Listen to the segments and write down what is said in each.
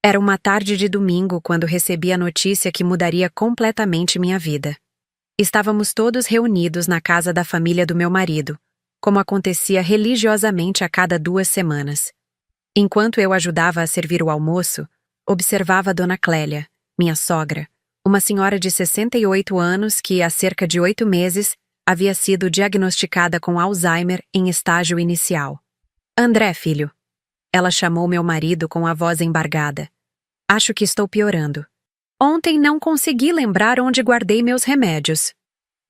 Era uma tarde de domingo quando recebi a notícia que mudaria completamente minha vida. Estávamos todos reunidos na casa da família do meu marido, como acontecia religiosamente a cada 2 semanas. Enquanto eu ajudava a servir o almoço, observava a Dona Clélia, minha sogra, uma senhora de 68 anos que, há cerca de 8 meses, havia sido diagnosticada com Alzheimer em estágio inicial. André, filho. Ela chamou meu marido com a voz embargada. Acho que estou piorando. Ontem não consegui lembrar onde guardei meus remédios.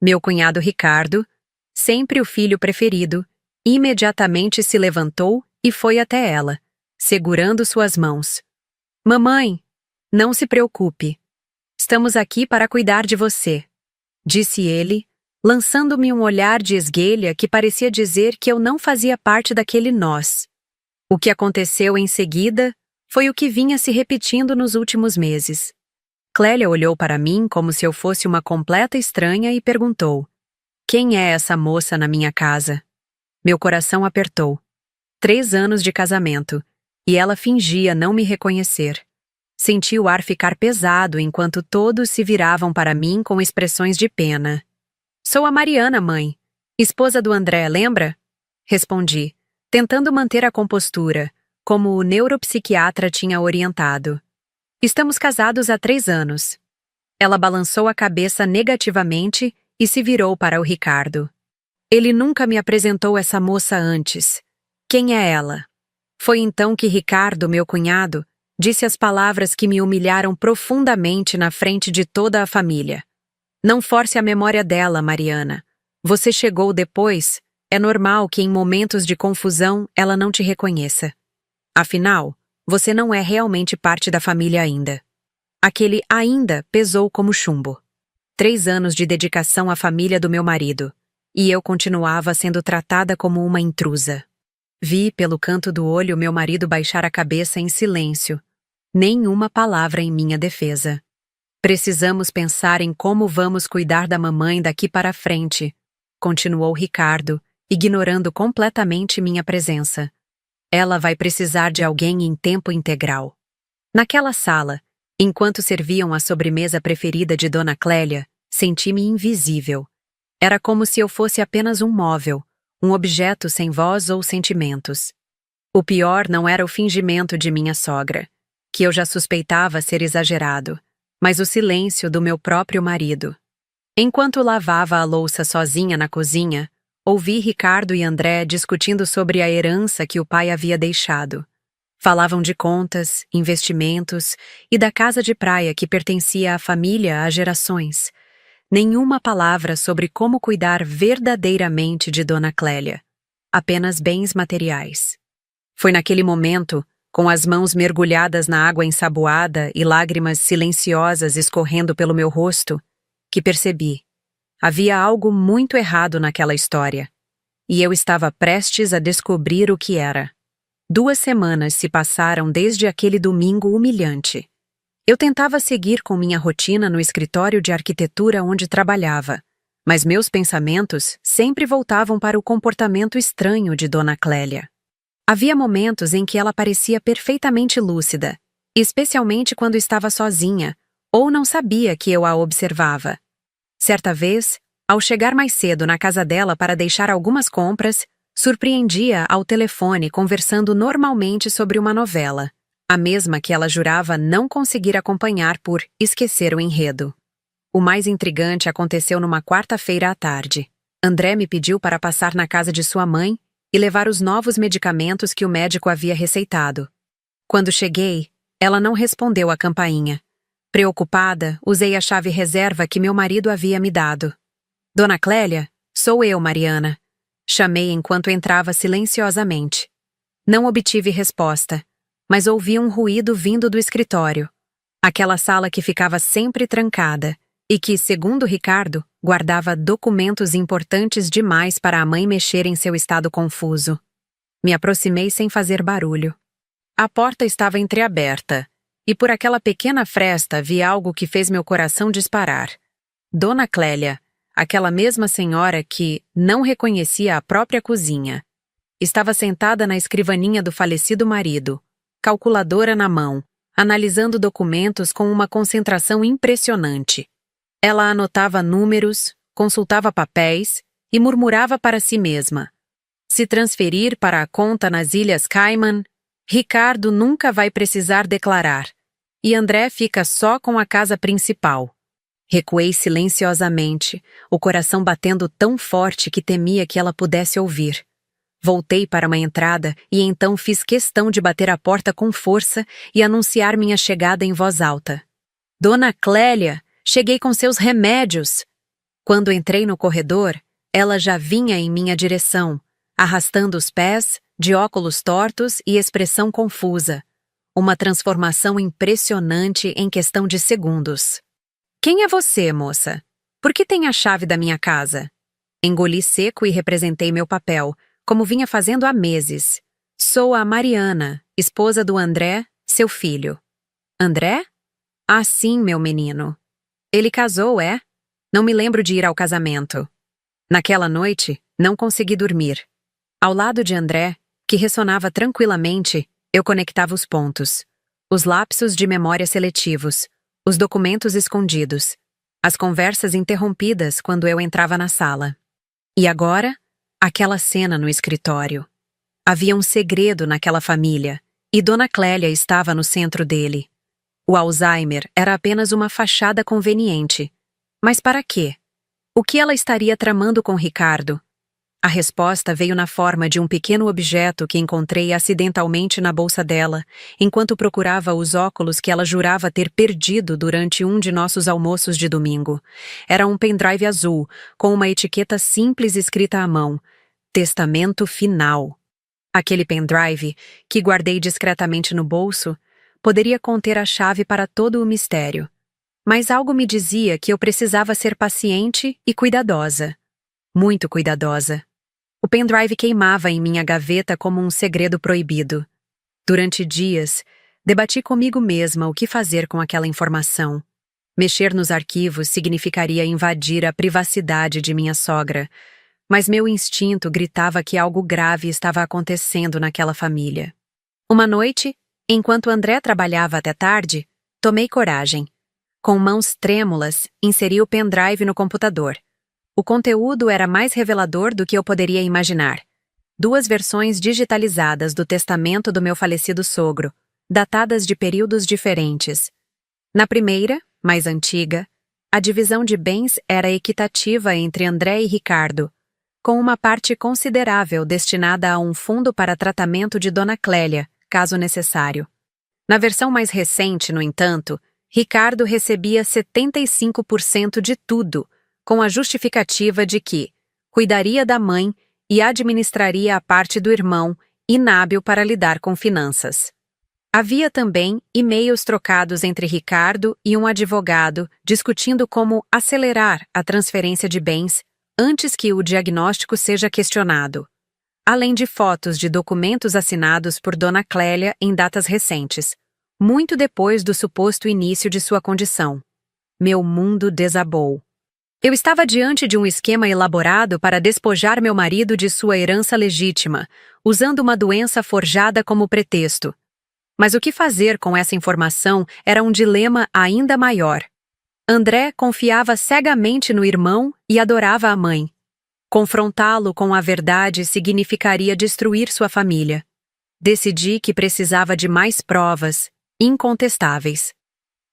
Meu cunhado Ricardo, sempre o filho preferido, imediatamente se levantou e foi até ela, segurando suas mãos. Mamãe, não se preocupe. Estamos aqui para cuidar de você, disse ele, lançando-me um olhar de esguelha que parecia dizer que eu não fazia parte daquele nós. O que aconteceu em seguida foi o que vinha se repetindo nos últimos meses. Clélia olhou para mim como se eu fosse uma completa estranha e perguntou: quem é essa moça na minha casa? Meu coração apertou. 3 anos de casamento, e ela fingia não me reconhecer. Senti o ar ficar pesado enquanto todos se viravam para mim com expressões de pena. Sou a Mariana, mãe. Esposa do André, lembra? Respondi, tentando manter a compostura, como o neuropsiquiatra tinha orientado. Estamos casados há 3 anos. Ela balançou a cabeça negativamente e se virou para o Ricardo. Ele nunca me apresentou essa moça antes. Quem é ela? Foi então que Ricardo, meu cunhado, disse as palavras que me humilharam profundamente na frente de toda a família. Não force a memória dela, Mariana. Você chegou depois. É normal que em momentos de confusão ela não te reconheça. Afinal, você não é realmente parte da família ainda. Aquele ainda pesou como chumbo. 3 anos de dedicação à família do meu marido, e eu continuava sendo tratada como uma intrusa. Vi pelo canto do olho meu marido baixar a cabeça em silêncio. Nenhuma palavra em minha defesa. Precisamos pensar em como vamos cuidar da mamãe daqui para frente, continuou Ricardo, ignorando completamente minha presença. Ela vai precisar de alguém em tempo integral. Naquela sala, enquanto serviam a sobremesa preferida de Dona Clélia, senti-me invisível. Era como se eu fosse apenas um móvel, um objeto sem voz ou sentimentos. O pior não era o fingimento de minha sogra, que eu já suspeitava ser exagerado, mas o silêncio do meu próprio marido. Enquanto lavava a louça sozinha na cozinha, ouvi Ricardo e André discutindo sobre a herança que o pai havia deixado. Falavam de contas, investimentos e da casa de praia que pertencia à família há gerações. Nenhuma palavra sobre como cuidar verdadeiramente de Dona Clélia. Apenas bens materiais. Foi naquele momento, com as mãos mergulhadas na água ensaboada e lágrimas silenciosas escorrendo pelo meu rosto, que percebi. Havia algo muito errado naquela história. E eu estava prestes a descobrir o que era. 2 semanas se passaram desde aquele domingo humilhante. Eu tentava seguir com minha rotina no escritório de arquitetura onde trabalhava, mas meus pensamentos sempre voltavam para o comportamento estranho de Dona Clélia. Havia momentos em que ela parecia perfeitamente lúcida, especialmente quando estava sozinha, ou não sabia que eu a observava. Certa vez, ao chegar mais cedo na casa dela para deixar algumas compras, surpreendia ao telefone conversando normalmente sobre uma novela, a mesma que ela jurava não conseguir acompanhar por esquecer o enredo. O mais intrigante aconteceu numa quarta-feira à tarde. André me pediu para passar na casa de sua mãe e levar os novos medicamentos que o médico havia receitado. Quando cheguei, ela não respondeu à campainha. Preocupada, usei a chave reserva que meu marido havia me dado. Dona Clélia, sou eu, Mariana. Chamei enquanto entrava silenciosamente. Não obtive resposta, mas ouvi um ruído vindo do escritório. Aquela sala que ficava sempre trancada e que, segundo Ricardo, guardava documentos importantes demais para a mãe mexer em seu estado confuso. Me aproximei sem fazer barulho. A porta estava entreaberta, e por aquela pequena fresta vi algo que fez meu coração disparar. Dona Clélia, aquela mesma senhora que não reconhecia a própria cozinha, estava sentada na escrivaninha do falecido marido, calculadora na mão, analisando documentos com uma concentração impressionante. Ela anotava números, consultava papéis e murmurava para si mesma: se transferir para a conta nas Ilhas Cayman, Ricardo nunca vai precisar declarar, e André fica só com a casa principal. Recuei silenciosamente, o coração batendo tão forte que temia que ela pudesse ouvir. Voltei para uma entrada e então fiz questão de bater a porta com força e anunciar minha chegada em voz alta. Dona Clélia, cheguei com seus remédios! Quando entrei no corredor, ela já vinha em minha direção, arrastando os pés, de óculos tortos e expressão confusa. Uma transformação impressionante em questão de segundos. Quem é você, moça? Por que tem a chave da minha casa? Engoli seco e representei meu papel, como vinha fazendo há meses. Sou a Mariana, esposa do André, seu filho. André? Ah, sim, meu menino. Ele casou, é? Não me lembro de ir ao casamento. Naquela noite, não consegui dormir. Ao lado de André, que ressonava tranquilamente, eu conectava os pontos. Os lapsos de memória seletivos, os documentos escondidos, as conversas interrompidas quando eu entrava na sala. E agora, aquela cena no escritório. Havia um segredo naquela família, e Dona Clélia estava no centro dele. O Alzheimer era apenas uma fachada conveniente. Mas para quê? O que ela estaria tramando com Ricardo? A resposta veio na forma de um pequeno objeto que encontrei acidentalmente na bolsa dela, enquanto procurava os óculos que ela jurava ter perdido durante um de nossos almoços de domingo. Era um pendrive azul, com uma etiqueta simples escrita à mão: Testamento Final. Aquele pendrive, que guardei discretamente no bolso, poderia conter a chave para todo o mistério. Mas algo me dizia que eu precisava ser paciente e cuidadosa. Muito cuidadosa. O pendrive queimava em minha gaveta como um segredo proibido. Durante dias, debati comigo mesma o que fazer com aquela informação. Mexer nos arquivos significaria invadir a privacidade de minha sogra, mas meu instinto gritava que algo grave estava acontecendo naquela família. Uma noite, enquanto André trabalhava até tarde, tomei coragem. Com mãos trêmulas, inseri o pendrive no computador. O conteúdo era mais revelador do que eu poderia imaginar. 2 versões digitalizadas do testamento do meu falecido sogro, datadas de períodos diferentes. Na primeira, mais antiga, a divisão de bens era equitativa entre André e Ricardo, com uma parte considerável destinada a um fundo para tratamento de Dona Clélia, caso necessário. Na versão mais recente, no entanto, Ricardo recebia 75% de tudo, com a justificativa de que cuidaria da mãe e administraria a parte do irmão, inábil para lidar com finanças. Havia também e-mails trocados entre Ricardo e um advogado discutindo como acelerar a transferência de bens antes que o diagnóstico seja questionado, além de fotos de documentos assinados por Dona Clélia em datas recentes, muito depois do suposto início de sua condição. Meu mundo desabou. Eu estava diante de um esquema elaborado para despojar meu marido de sua herança legítima, usando uma doença forjada como pretexto. Mas o que fazer com essa informação era um dilema ainda maior. André confiava cegamente no irmão e adorava a mãe. Confrontá-lo com a verdade significaria destruir sua família. Decidi que precisava de mais provas, incontestáveis.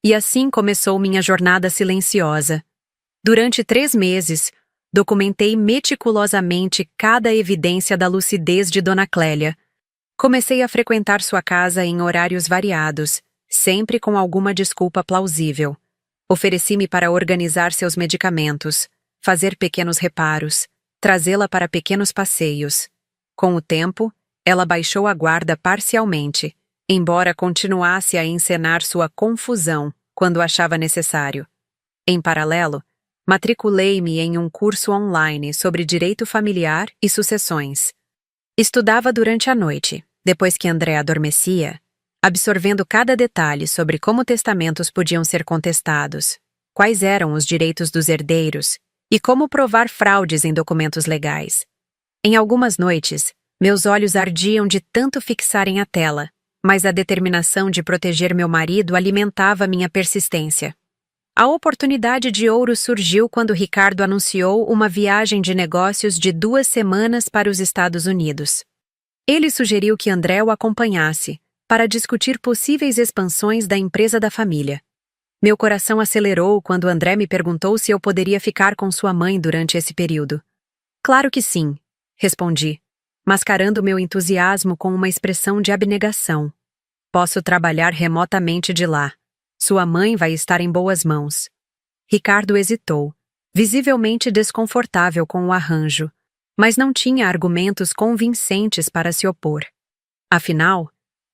E assim começou minha jornada silenciosa. Durante 3 meses, documentei meticulosamente cada evidência da lucidez de Dona Clélia. Comecei a frequentar sua casa em horários variados, sempre com alguma desculpa plausível. Ofereci-me para organizar seus medicamentos, fazer pequenos reparos, trazê-la para pequenos passeios. Com o tempo, ela baixou a guarda parcialmente, embora continuasse a encenar sua confusão quando achava necessário. Em paralelo, matriculei-me em um curso online sobre direito familiar e sucessões. Estudava durante a noite, depois que André adormecia, absorvendo cada detalhe sobre como testamentos podiam ser contestados, quais eram os direitos dos herdeiros e como provar fraudes em documentos legais. Em algumas noites, meus olhos ardiam de tanto fixarem a tela, mas a determinação de proteger meu marido alimentava minha persistência. A oportunidade de ouro surgiu quando Ricardo anunciou uma viagem de negócios de 2 semanas para os Estados Unidos. Ele sugeriu que André o acompanhasse, para discutir possíveis expansões da empresa da família. Meu coração acelerou quando André me perguntou se eu poderia ficar com sua mãe durante esse período. Claro que sim, respondi, mascarando meu entusiasmo com uma expressão de abnegação. Posso trabalhar remotamente de lá. Sua mãe vai estar em boas mãos. Ricardo hesitou, visivelmente desconfortável com o arranjo, mas não tinha argumentos convincentes para se opor. Afinal,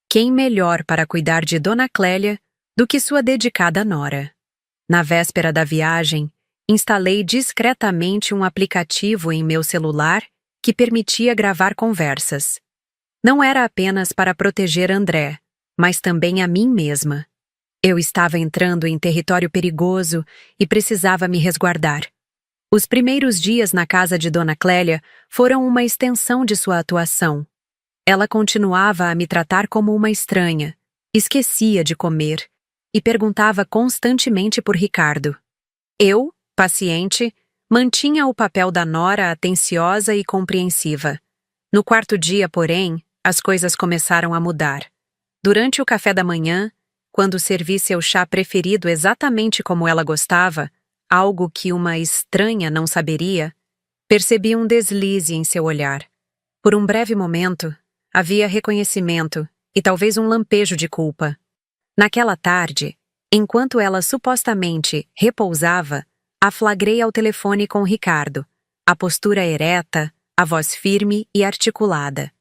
quem melhor para cuidar de Dona Clélia do que sua dedicada nora? Na véspera da viagem, instalei discretamente um aplicativo em meu celular que permitia gravar conversas. Não era apenas para proteger André, mas também a mim mesma. Eu estava entrando em território perigoso e precisava me resguardar. Os primeiros dias na casa de Dona Clélia foram uma extensão de sua atuação. Ela continuava a me tratar como uma estranha, esquecia de comer e perguntava constantemente por Ricardo. Eu, paciente, mantinha o papel da nora atenciosa e compreensiva. No quarto dia, porém, as coisas começaram a mudar. Durante o café da manhã, quando servi seu chá preferido exatamente como ela gostava, algo que uma estranha não saberia, percebi um deslize em seu olhar. Por um breve momento, havia reconhecimento e talvez um lampejo de culpa. Naquela tarde, enquanto ela supostamente repousava, a flagrei ao telefone com Ricardo, a postura ereta, a voz firme e articulada.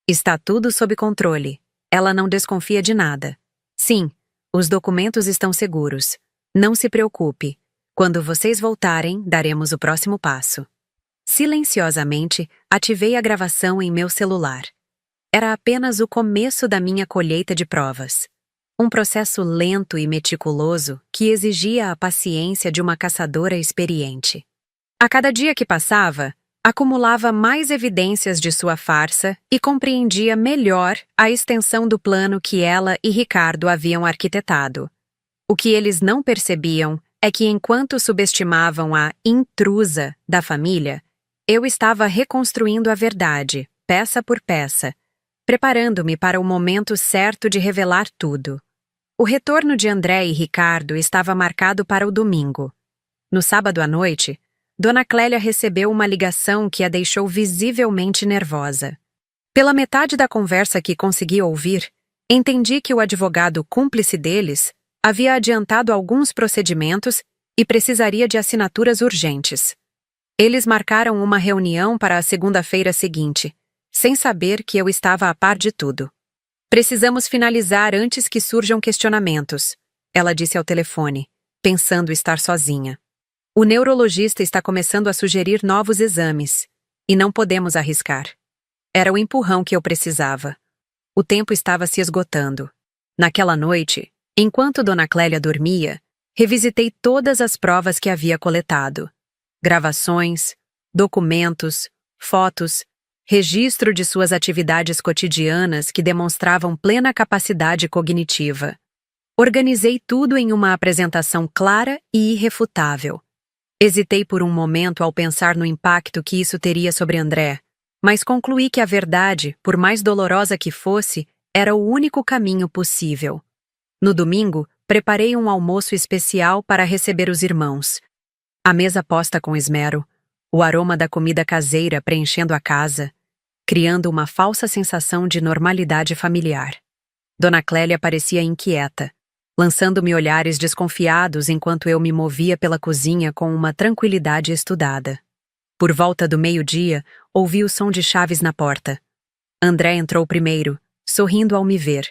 Está tudo sob controle. Ela não desconfia de nada. Sim, os documentos estão seguros. Não se preocupe. Quando vocês voltarem, daremos o próximo passo. Silenciosamente, ativei a gravação em meu celular. Era apenas o começo da minha colheita de provas. Um processo lento e meticuloso que exigia a paciência de uma caçadora experiente. A cada dia que passava, acumulava mais evidências de sua farsa e compreendia melhor a extensão do plano que ela e Ricardo haviam arquitetado. O que eles não percebiam é que, enquanto subestimavam a intrusa da família, eu estava reconstruindo a verdade, peça por peça, preparando-me para o momento certo de revelar tudo. O retorno de André e Ricardo estava marcado para o domingo. No sábado à noite, Dona Clélia recebeu uma ligação que a deixou visivelmente nervosa. Pela metade da conversa que consegui ouvir, entendi que o advogado cúmplice deles havia adiantado alguns procedimentos e precisaria de assinaturas urgentes. Eles marcaram uma reunião para a segunda-feira seguinte, sem saber que eu estava a par de tudo. Precisamos finalizar antes que surjam questionamentos, ela disse ao telefone, pensando estar sozinha. O neurologista está começando a sugerir novos exames, e não podemos arriscar. Era o empurrão que eu precisava. O tempo estava se esgotando. Naquela noite, enquanto Dona Clélia dormia, revisitei todas as provas que havia coletado. Gravações, documentos, fotos, registro de suas atividades cotidianas que demonstravam plena capacidade cognitiva. Organizei tudo em uma apresentação clara e irrefutável. Hesitei por um momento ao pensar no impacto que isso teria sobre André, mas concluí que a verdade, por mais dolorosa que fosse, era o único caminho possível. No domingo, preparei um almoço especial para receber os irmãos. A mesa posta com esmero, o aroma da comida caseira preenchendo a casa, criando uma falsa sensação de normalidade familiar. Dona Clélia parecia inquieta, lançando-me olhares desconfiados enquanto eu me movia pela cozinha com uma tranquilidade estudada. Por volta do meio-dia, ouvi o som de chaves na porta. André entrou primeiro, sorrindo ao me ver.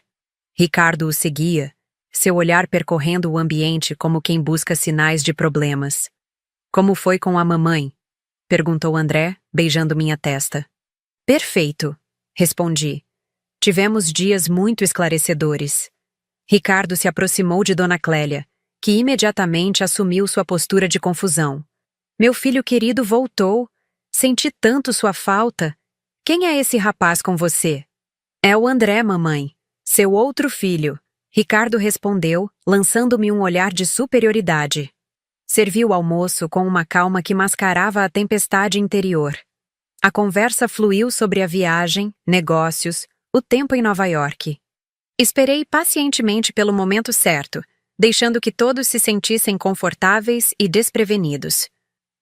Ricardo o seguia, seu olhar percorrendo o ambiente como quem busca sinais de problemas. Como foi com a mamãe? Perguntou André, beijando minha testa. Perfeito, respondi. Tivemos dias muito esclarecedores. Ricardo se aproximou de Dona Clélia, que imediatamente assumiu sua postura de confusão. Meu filho querido voltou. Senti tanto sua falta. Quem é esse rapaz com você? É o André, mamãe. Seu outro filho, Ricardo respondeu, lançando-me um olhar de superioridade. Serviu o almoço com uma calma que mascarava a tempestade interior. A conversa fluiu sobre a viagem, negócios, o tempo em Nova York. Esperei pacientemente pelo momento certo, deixando que todos se sentissem confortáveis e desprevenidos.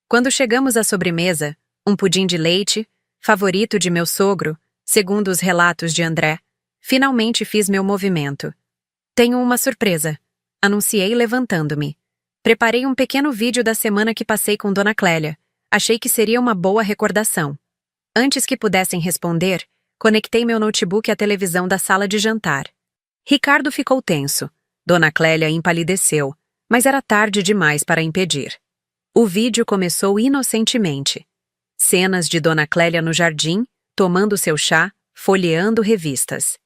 Quando chegamos à sobremesa, um pudim de leite, favorito de meu sogro, segundo os relatos de André, finalmente fiz meu movimento. Tenho uma surpresa, anunciei levantando-me. Preparei um pequeno vídeo da semana que passei com Dona Clélia. Achei que seria uma boa recordação. Antes que pudessem responder, conectei meu notebook à televisão da sala de jantar. Ricardo ficou tenso. Dona Clélia empalideceu, mas era tarde demais para impedir. O vídeo começou inocentemente. Cenas de Dona Clélia no jardim, tomando seu chá, folheando revistas.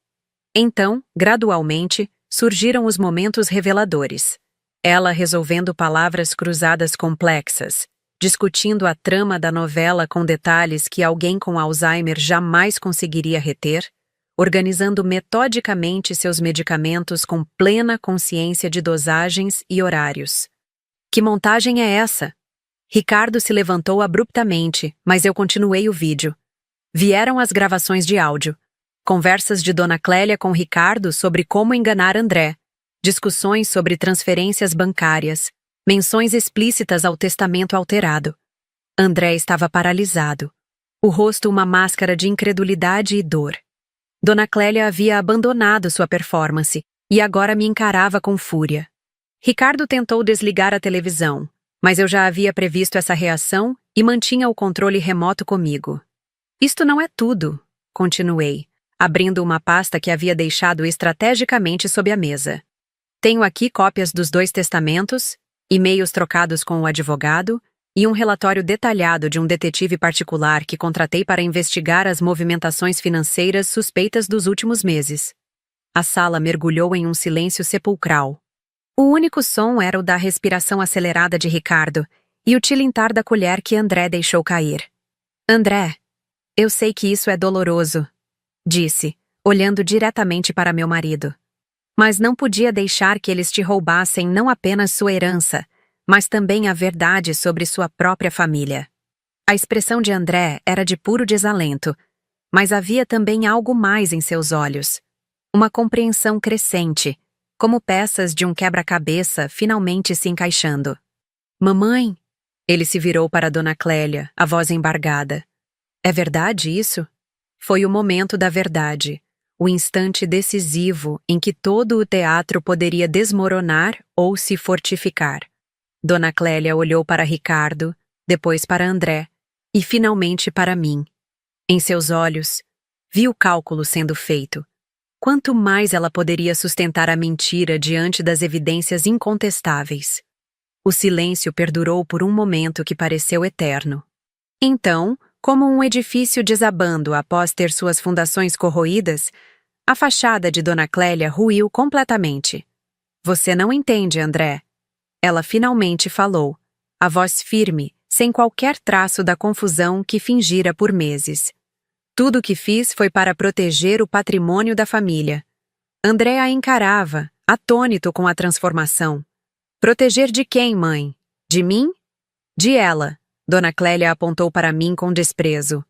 Então, gradualmente, surgiram os momentos reveladores. Ela resolvendo palavras cruzadas complexas, discutindo a trama da novela com detalhes que alguém com Alzheimer jamais conseguiria reter, organizando metodicamente seus medicamentos com plena consciência de dosagens e horários. Que montagem é essa? Ricardo se levantou abruptamente, mas eu continuei o vídeo. Vieram as gravações de áudio. Conversas de Dona Clélia com Ricardo sobre como enganar André. Discussões sobre transferências bancárias. Menções explícitas ao testamento alterado. André estava paralisado. O rosto uma máscara de incredulidade e dor. Dona Clélia havia abandonado sua performance e agora me encarava com fúria. Ricardo tentou desligar a televisão, mas eu já havia previsto essa reação e mantinha o controle remoto comigo. Isto não é tudo, continuei, abrindo uma pasta que havia deixado estrategicamente sob a mesa. Tenho aqui cópias dos 2 testamentos, e-mails trocados com o advogado e um relatório detalhado de um detetive particular que contratei para investigar as movimentações financeiras suspeitas dos últimos meses. A sala mergulhou em um silêncio sepulcral. O único som era o da respiração acelerada de Ricardo e o tilintar da colher que André deixou cair. André, eu sei que isso é doloroso, disse, olhando diretamente para meu marido. Mas não podia deixar que eles te roubassem não apenas sua herança, mas também a verdade sobre sua própria família. A expressão de André era de puro desalento, mas havia também algo mais em seus olhos. Uma compreensão crescente, como peças de um quebra-cabeça finalmente se encaixando. Mamãe? Ele se virou para Dona Clélia, a voz embargada. É verdade isso? Foi o momento da verdade, o instante decisivo em que todo o teatro poderia desmoronar ou se fortificar. Dona Clélia olhou para Ricardo, depois para André, e finalmente para mim. Em seus olhos, vi o cálculo sendo feito. Quanto mais ela poderia sustentar a mentira diante das evidências incontestáveis? O silêncio perdurou por um momento que pareceu eterno. Então, como um edifício desabando após ter suas fundações corroídas, a fachada de Dona Clélia ruiu completamente. Você não entende, André. Ela finalmente falou, a voz firme, sem qualquer traço da confusão que fingira por meses. Tudo o que fiz foi para proteger o patrimônio da família. André a encarava, atônito com a transformação. Proteger de quem, mãe? De mim? De ela. Dona Clélia apontou para mim com desprezo.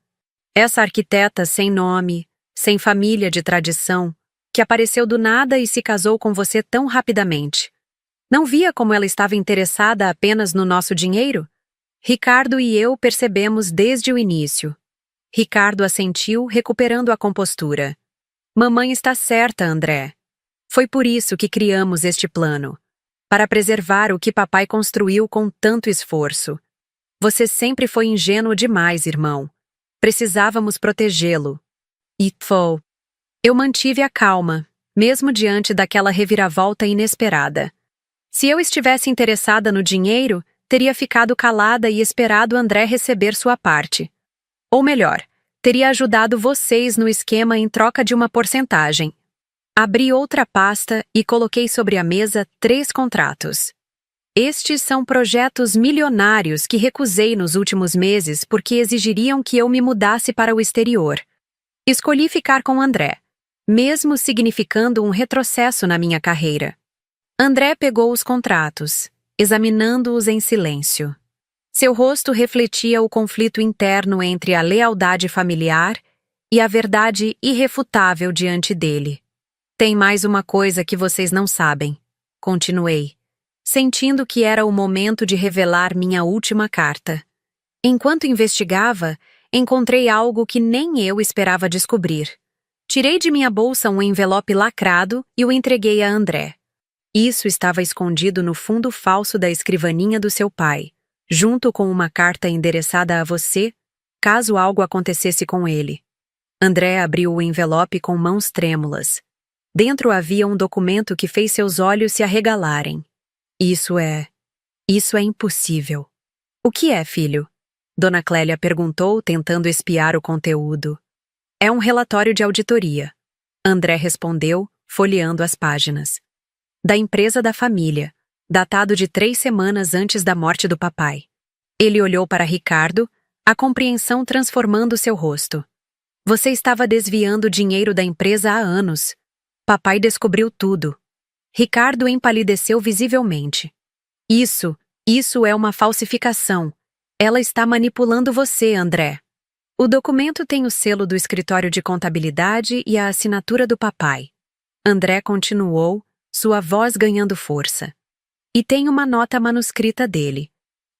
Essa arquiteta sem nome, sem família de tradição, que apareceu do nada e se casou com você tão rapidamente. Não via como ela estava interessada apenas no nosso dinheiro? Ricardo e eu percebemos desde o início. Ricardo assentiu, recuperando a compostura. Mamãe está certa, André. Foi por isso que criamos este plano. Para preservar o que papai construiu com tanto esforço. Você sempre foi ingênuo demais, irmão. Precisávamos protegê-lo. E foi. Eu mantive a calma, mesmo diante daquela reviravolta inesperada. Se eu estivesse interessada no dinheiro, teria ficado calada e esperado André receber sua parte. Ou melhor, teria ajudado vocês no esquema em troca de uma porcentagem. Abri outra pasta e coloquei sobre a mesa 3 contratos. Estes são projetos milionários que recusei nos últimos meses porque exigiriam que eu me mudasse para o exterior. Escolhi ficar com André. mesmo significando um retrocesso na minha carreira. André pegou os contratos, examinando-os em silêncio. Seu rosto refletia o conflito interno entre a lealdade familiar e a verdade irrefutável diante dele. Tem mais uma coisa que vocês não sabem, continuei, sentindo que era o momento de revelar minha última carta. Enquanto investigava, encontrei algo que nem eu esperava descobrir. Tirei de minha bolsa um envelope lacrado e o entreguei a André. Isso estava escondido no fundo falso da escrivaninha do seu pai, junto com uma carta endereçada a você, caso algo acontecesse com ele. André abriu o envelope com mãos trêmulas. Dentro havia um documento que fez seus olhos se arregalarem. Isso é impossível. O que é, filho? Dona Clélia perguntou, tentando espiar o conteúdo. É um relatório de auditoria. André respondeu, folheando as páginas. Da empresa da família, datado de 3 semanas antes da morte do papai. Ele olhou para Ricardo, a compreensão transformando seu rosto. Você estava desviando dinheiro da empresa há anos. Papai descobriu tudo. Ricardo empalideceu visivelmente. Isso é uma falsificação. Ela está manipulando você, André. O documento tem o selo do escritório de contabilidade e a assinatura do papai. André continuou, sua voz ganhando força. E tem uma nota manuscrita dele.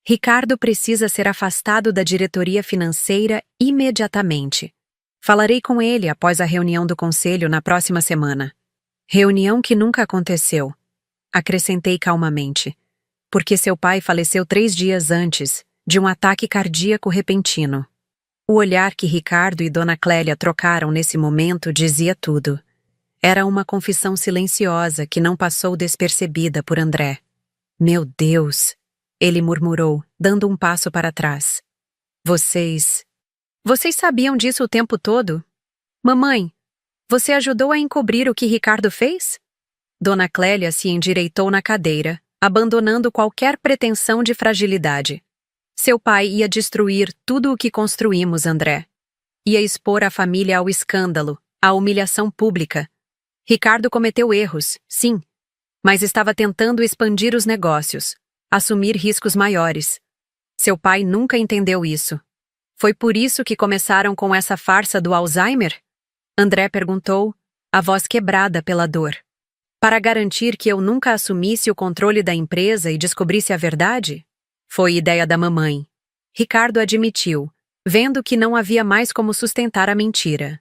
Ricardo precisa ser afastado da diretoria financeira imediatamente. Falarei com ele após a reunião do conselho na próxima semana. Reunião que nunca aconteceu. Acrescentei calmamente. Porque seu pai faleceu 3 dias antes, de um ataque cardíaco repentino. O olhar que Ricardo e Dona Clélia trocaram nesse momento dizia tudo. Era uma confissão silenciosa que não passou despercebida por André. Meu Deus! Ele murmurou, dando um passo para trás. Vocês sabiam disso o tempo todo? Mamãe, você ajudou a encobrir o que Ricardo fez? Dona Clélia se endireitou na cadeira, abandonando qualquer pretensão de fragilidade. Seu pai ia destruir tudo o que construímos, André. Ia expor a família ao escândalo, à humilhação pública. Ricardo cometeu erros, sim, mas estava tentando expandir os negócios, assumir riscos maiores. Seu pai nunca entendeu isso. Foi por isso que começaram com essa farsa do Alzheimer? André perguntou, a voz quebrada pela dor. Para garantir que eu nunca assumisse o controle da empresa e descobrisse a verdade? Foi ideia da mamãe. Ricardo admitiu, vendo que não havia mais como sustentar a mentira.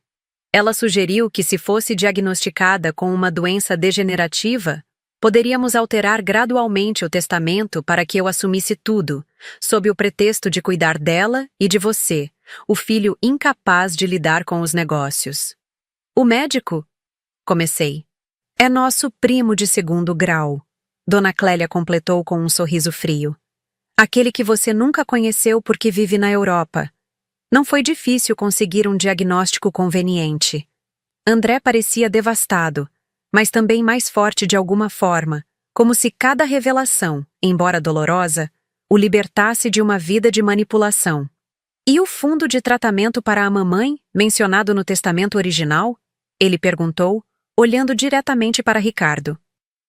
Ela sugeriu que, se fosse diagnosticada com uma doença degenerativa, poderíamos alterar gradualmente o testamento para que eu assumisse tudo, sob o pretexto de cuidar dela e de você, o filho incapaz de lidar com os negócios. O médico? Comecei. É nosso primo de 2º grau. Dona Clélia completou com um sorriso frio. Aquele que você nunca conheceu porque vive na Europa. Não foi difícil conseguir um diagnóstico conveniente. André parecia devastado, mas também mais forte de alguma forma, como se cada revelação, embora dolorosa, o libertasse de uma vida de manipulação. E o fundo de tratamento para a mamãe, mencionado no testamento original? Ele perguntou, olhando diretamente para Ricardo.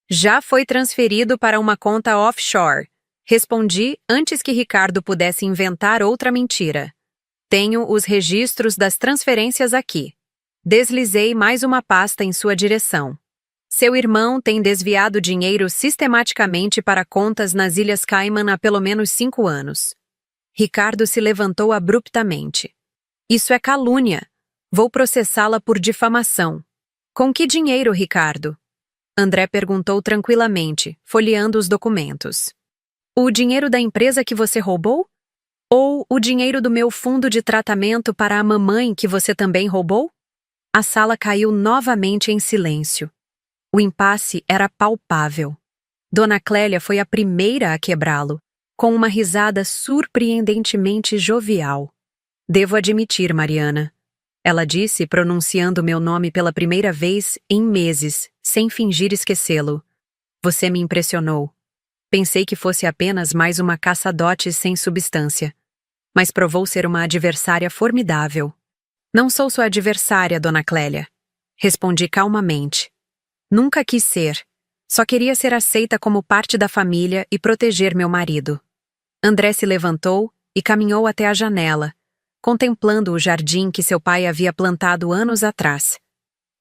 Já foi transferido para uma conta offshore. Respondi antes que Ricardo pudesse inventar outra mentira. Tenho os registros das transferências aqui. Deslizei mais uma pasta em sua direção. Seu irmão tem desviado dinheiro sistematicamente para contas nas Ilhas Cayman há pelo menos 5 anos. Ricardo se levantou abruptamente. Isso é calúnia. Vou processá-la por difamação. Com que dinheiro, Ricardo? André perguntou tranquilamente, folheando os documentos. O dinheiro da empresa que você roubou? Ou o dinheiro do meu fundo de tratamento para a mamãe que você também roubou? A sala caiu novamente em silêncio. O impasse era palpável. Dona Clélia foi a primeira a quebrá-lo, com uma risada surpreendentemente jovial. Devo admitir, Mariana. Ela disse, pronunciando meu nome pela primeira vez em meses, sem fingir esquecê-lo. Você me impressionou. Pensei que fosse apenas mais uma caça-dotes sem substância. Mas provou ser uma adversária formidável. Não sou sua adversária, Dona Clélia. respondi calmamente. Nunca quis ser. Só queria ser aceita como parte da família e proteger meu marido. André se levantou e caminhou até a janela, contemplando o jardim que seu pai havia plantado anos atrás.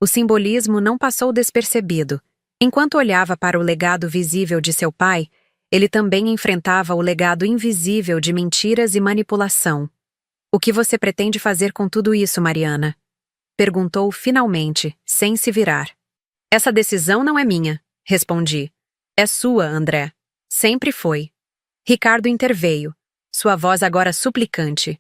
O simbolismo não passou despercebido. Enquanto olhava para o legado visível de seu pai, ele também enfrentava o legado invisível de mentiras e manipulação. O que você pretende fazer com tudo isso, Mariana? Perguntou finalmente, sem se virar. Essa decisão não é minha, respondi. É sua, André. Sempre foi. Ricardo interveio, sua voz agora suplicante.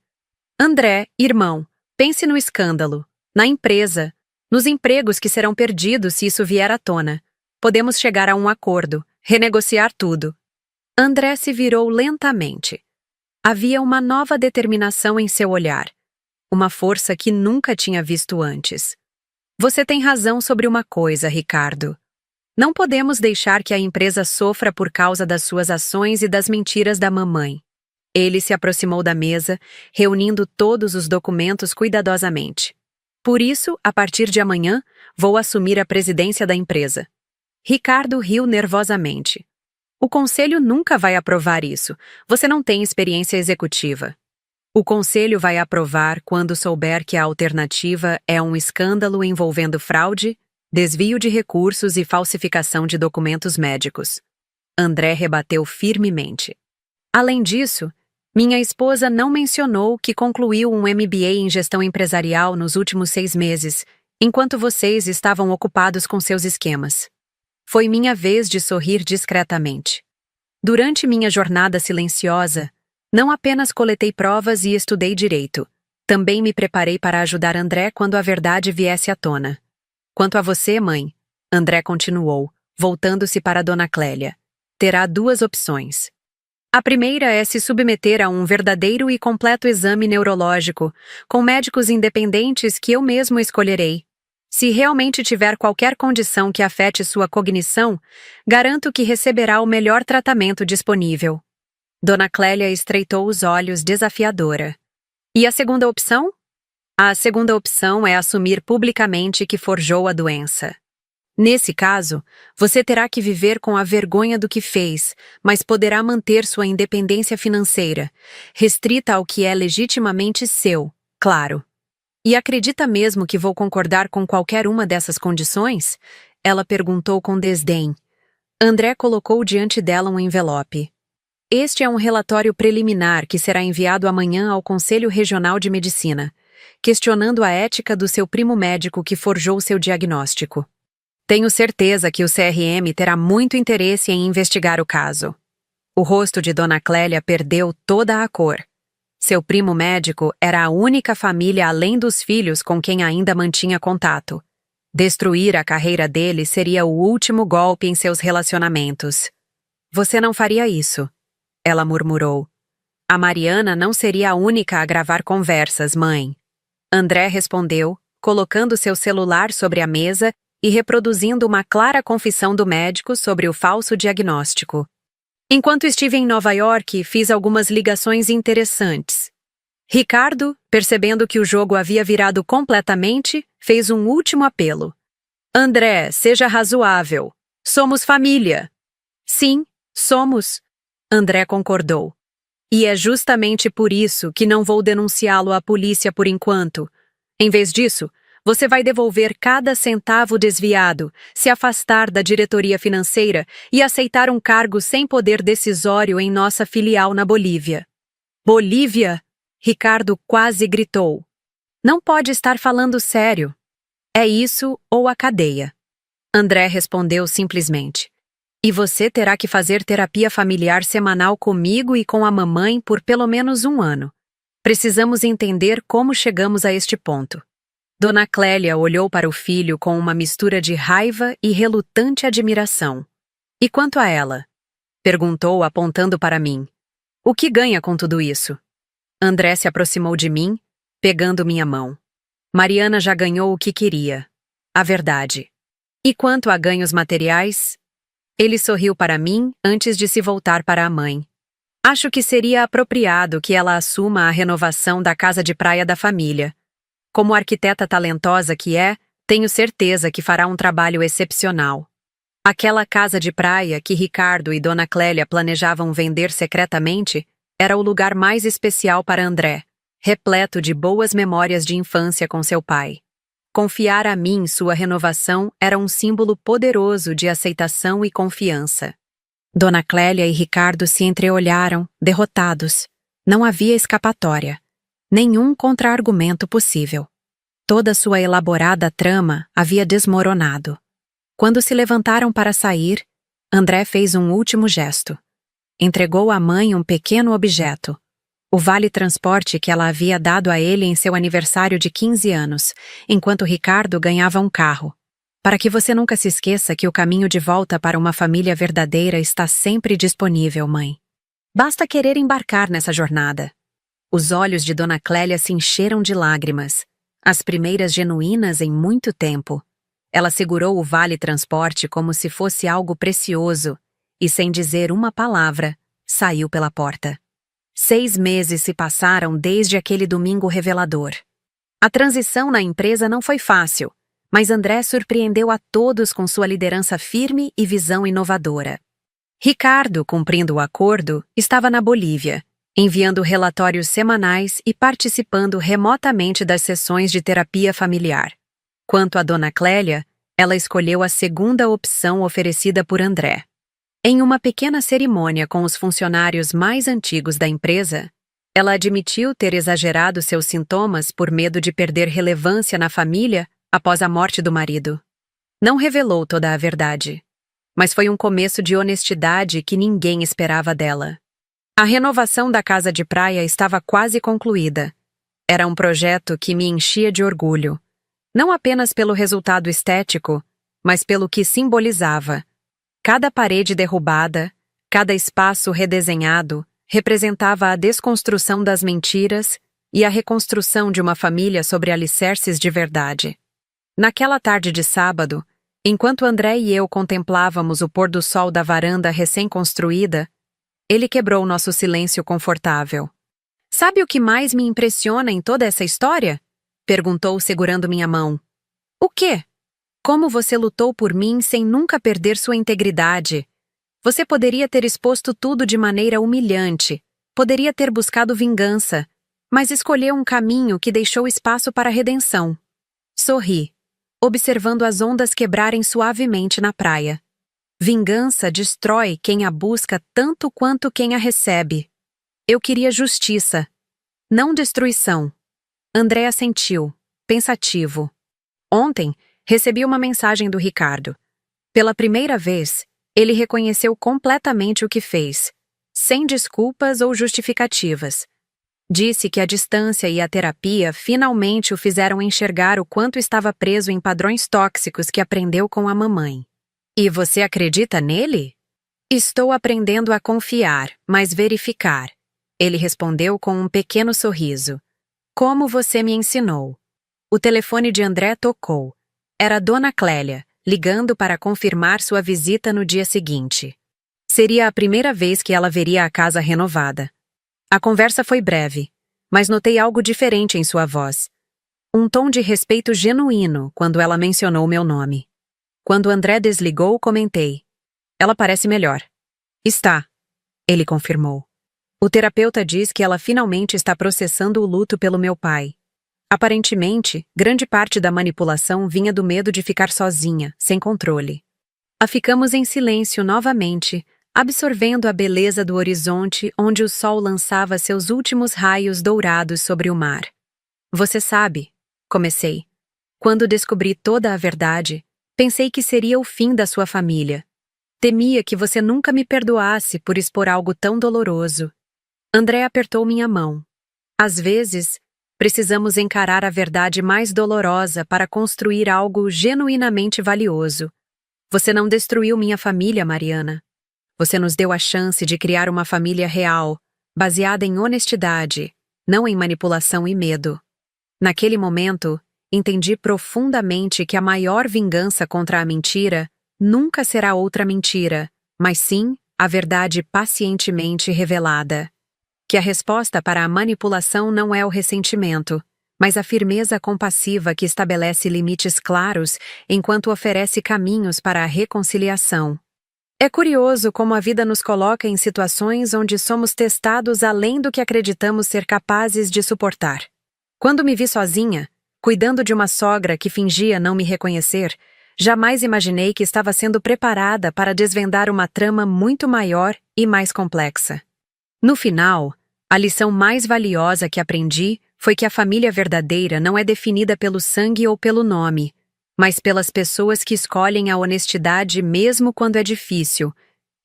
André, irmão, pense no escândalo, na empresa, nos empregos que serão perdidos se isso vier à tona. Podemos chegar a um acordo, renegociar tudo. André se virou lentamente. Havia uma nova determinação em seu olhar. Uma força que nunca tinha visto antes. Você tem razão sobre uma coisa, Ricardo. Não podemos deixar que a empresa sofra por causa das suas ações e das mentiras da mamãe. Ele se aproximou da mesa, reunindo todos os documentos cuidadosamente. Por isso, a partir de amanhã, vou assumir a presidência da empresa. Ricardo riu nervosamente. O conselho nunca vai aprovar isso. Você não tem experiência executiva. O conselho vai aprovar quando souber que a alternativa é um escândalo envolvendo fraude, desvio de recursos e falsificação de documentos médicos. André rebateu firmemente. Além disso, minha esposa não mencionou que concluiu um MBA em gestão empresarial nos últimos 6 meses, enquanto vocês estavam ocupados com seus esquemas. Foi minha vez de sorrir discretamente. Durante minha jornada silenciosa, não apenas coletei provas e estudei direito, também me preparei para ajudar André quando a verdade viesse à tona. Quanto a você, mãe, André continuou, voltando-se para Dona Clélia, terá 2 opções. A primeira é se submeter a um verdadeiro e completo exame neurológico, com médicos independentes que eu mesmo escolherei. Se realmente tiver qualquer condição que afete sua cognição, garanto que receberá o melhor tratamento disponível. Dona Clélia estreitou os olhos desafiadora. E a segunda opção? A segunda opção é assumir publicamente que forjou a doença. Nesse caso, você terá que viver com a vergonha do que fez, mas poderá manter sua independência financeira, restrita ao que é legitimamente seu, claro. E acredita mesmo que vou concordar com qualquer uma dessas condições? Ela perguntou com desdém. André colocou diante dela um envelope. Este é um relatório preliminar que será enviado amanhã ao Conselho Regional de Medicina, questionando a ética do seu primo médico que forjou seu diagnóstico. Tenho certeza que o CRM terá muito interesse em investigar o caso. O rosto de Dona Clélia perdeu toda a cor. Seu primo médico era a única família além dos filhos com quem ainda mantinha contato. Destruir a carreira dele seria o último golpe em seus relacionamentos. Você não faria isso, ela murmurou. A Mariana não seria a única a gravar conversas, mãe. André respondeu, colocando seu celular sobre a mesa e reproduzindo uma clara confissão do médico sobre o falso diagnóstico. Enquanto estive em Nova York, fiz algumas ligações interessantes. Ricardo, percebendo que o jogo havia virado completamente, fez um último apelo. André, seja razoável. Somos família. Sim, somos. André concordou. E é justamente por isso que não vou denunciá-lo à polícia por enquanto. Em vez disso, você vai devolver cada centavo desviado, se afastar da diretoria financeira e aceitar um cargo sem poder decisório em nossa filial na Bolívia. Bolívia? Ricardo quase gritou. Não pode estar falando sério. É isso ou a cadeia. André respondeu simplesmente. E você terá que fazer terapia familiar semanal comigo e com a mamãe por pelo menos 1 ano. Precisamos entender como chegamos a este ponto. Dona Clélia olhou para o filho com uma mistura de raiva e relutante admiração. E quanto a ela? Perguntou apontando para mim. O que ganha com tudo isso? André se aproximou de mim, pegando minha mão. Mariana já ganhou o que queria. A verdade. E quanto a ganhos materiais? Ele sorriu para mim antes de se voltar para a mãe. Acho que seria apropriado que ela assuma a renovação da casa de praia da família. Como arquiteta talentosa que é, Tenho certeza que fará um trabalho excepcional. Aquela casa de praia que Ricardo e Dona Clélia planejavam vender secretamente era o lugar mais especial para André, repleto de boas memórias de infância com seu pai. Confiar a mim sua renovação era um símbolo poderoso de aceitação e confiança. Dona Clélia e Ricardo se entreolharam, derrotados. Não havia escapatória. Nenhum contra-argumento possível. Toda sua elaborada trama havia desmoronado. Quando se levantaram para sair, André fez um último gesto. Entregou à mãe um pequeno objeto. O vale-transporte que ela havia dado a ele em seu aniversário de 15 anos, enquanto Ricardo ganhava um carro. Para que você nunca se esqueça que o caminho de volta para uma família verdadeira está sempre disponível, mãe. Basta querer embarcar nessa jornada. Os olhos de Dona Clélia se encheram de lágrimas, as primeiras genuínas em muito tempo. Ela segurou o vale-transporte como se fosse algo precioso e, sem dizer uma palavra, saiu pela porta. 6 meses se passaram desde aquele domingo revelador. A transição na empresa não foi fácil, mas André surpreendeu a todos com sua liderança firme e visão inovadora. Ricardo, cumprindo o acordo, estava na Bolívia, enviando relatórios semanais e participando remotamente das sessões de terapia familiar. Quanto a Dona Clélia, ela escolheu a segunda opção oferecida por André. Em uma pequena cerimônia com os funcionários mais antigos da empresa, ela admitiu ter exagerado seus sintomas por medo de perder relevância na família após a morte do marido. Não revelou toda a verdade, mas foi um começo de honestidade que ninguém esperava dela. A renovação da casa de praia estava quase concluída. Era um projeto que me enchia de orgulho, não apenas pelo resultado estético, mas pelo que simbolizava. Cada parede derrubada, cada espaço redesenhado, representava a desconstrução das mentiras e a reconstrução de uma família sobre alicerces de verdade. Naquela tarde de sábado, enquanto André e eu contemplávamos o pôr do sol da varanda recém-construída, ele quebrou nosso silêncio confortável. "Sabe o que mais me impressiona em toda essa história?" perguntou segurando minha mão. "O quê?" "Como você lutou por mim sem nunca perder sua integridade. Você poderia ter exposto tudo de maneira humilhante, poderia ter buscado vingança, mas escolheu um caminho que deixou espaço para a redenção." Sorri, observando as ondas quebrarem suavemente na praia. Vingança destrói quem a busca tanto quanto quem a recebe. Eu queria justiça, não destruição. André assentiu, pensativo. Ontem, recebi uma mensagem do Ricardo. Pela primeira vez, ele reconheceu completamente o que fez, sem desculpas ou justificativas. Disse que a distância e a terapia finalmente o fizeram enxergar o quanto estava preso em padrões tóxicos que aprendeu com a mamãe. "E você acredita nele?" "Estou aprendendo a confiar, mas verificar." Ele respondeu com um pequeno sorriso. "Como você me ensinou." O telefone de André tocou. Era Dona Clélia, ligando para confirmar sua visita no dia seguinte. Seria a primeira vez que ela veria a casa renovada. A conversa foi breve, mas notei algo diferente em sua voz. Um tom de respeito genuíno quando ela mencionou meu nome. Quando André desligou, comentei. "Ela parece melhor." "Está," ele confirmou. "O terapeuta diz que ela finalmente está processando o luto pelo meu pai. Aparentemente, grande parte da manipulação vinha do medo de ficar sozinha, sem controle." Ficamos em silêncio novamente, absorvendo a beleza do horizonte onde o sol lançava seus últimos raios dourados sobre o mar. "Você sabe," comecei. "Quando descobri toda a verdade, pensei que seria o fim da sua família. Temia que você nunca me perdoasse por expor algo tão doloroso." André apertou minha mão. "Às vezes, precisamos encarar a verdade mais dolorosa para construir algo genuinamente valioso. Você não destruiu minha família, Mariana. Você nos deu a chance de criar uma família real, baseada em honestidade, não em manipulação e medo." Naquele momento, entendi profundamente que a maior vingança contra a mentira nunca será outra mentira, mas sim a verdade pacientemente revelada. Que a resposta para a manipulação não é o ressentimento, mas a firmeza compassiva que estabelece limites claros enquanto oferece caminhos para a reconciliação. É curioso como a vida nos coloca em situações onde somos testados além do que acreditamos ser capazes de suportar. Quando me vi sozinha, cuidando de uma sogra que fingia não me reconhecer, jamais imaginei que estava sendo preparada para desvendar uma trama muito maior e mais complexa. No final, a lição mais valiosa que aprendi foi que a família verdadeira não é definida pelo sangue ou pelo nome, mas pelas pessoas que escolhem a honestidade mesmo quando é difícil,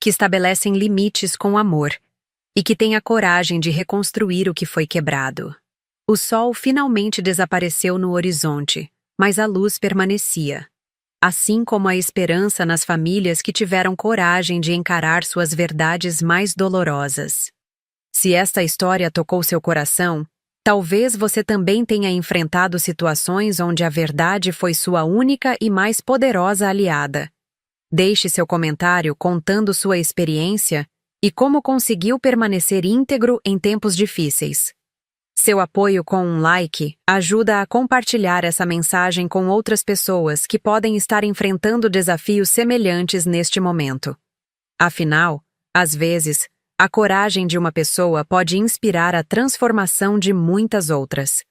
que estabelecem limites com amor e que têm a coragem de reconstruir o que foi quebrado. O sol finalmente desapareceu no horizonte, mas a luz permanecia, assim como a esperança nas famílias que tiveram coragem de encarar suas verdades mais dolorosas. Se esta história tocou seu coração, talvez você também tenha enfrentado situações onde a verdade foi sua única e mais poderosa aliada. Deixe seu comentário contando sua experiência e como conseguiu permanecer íntegro em tempos difíceis. Seu apoio com um like ajuda a compartilhar essa mensagem com outras pessoas que podem estar enfrentando desafios semelhantes neste momento. Afinal, às vezes, a coragem de uma pessoa pode inspirar a transformação de muitas outras.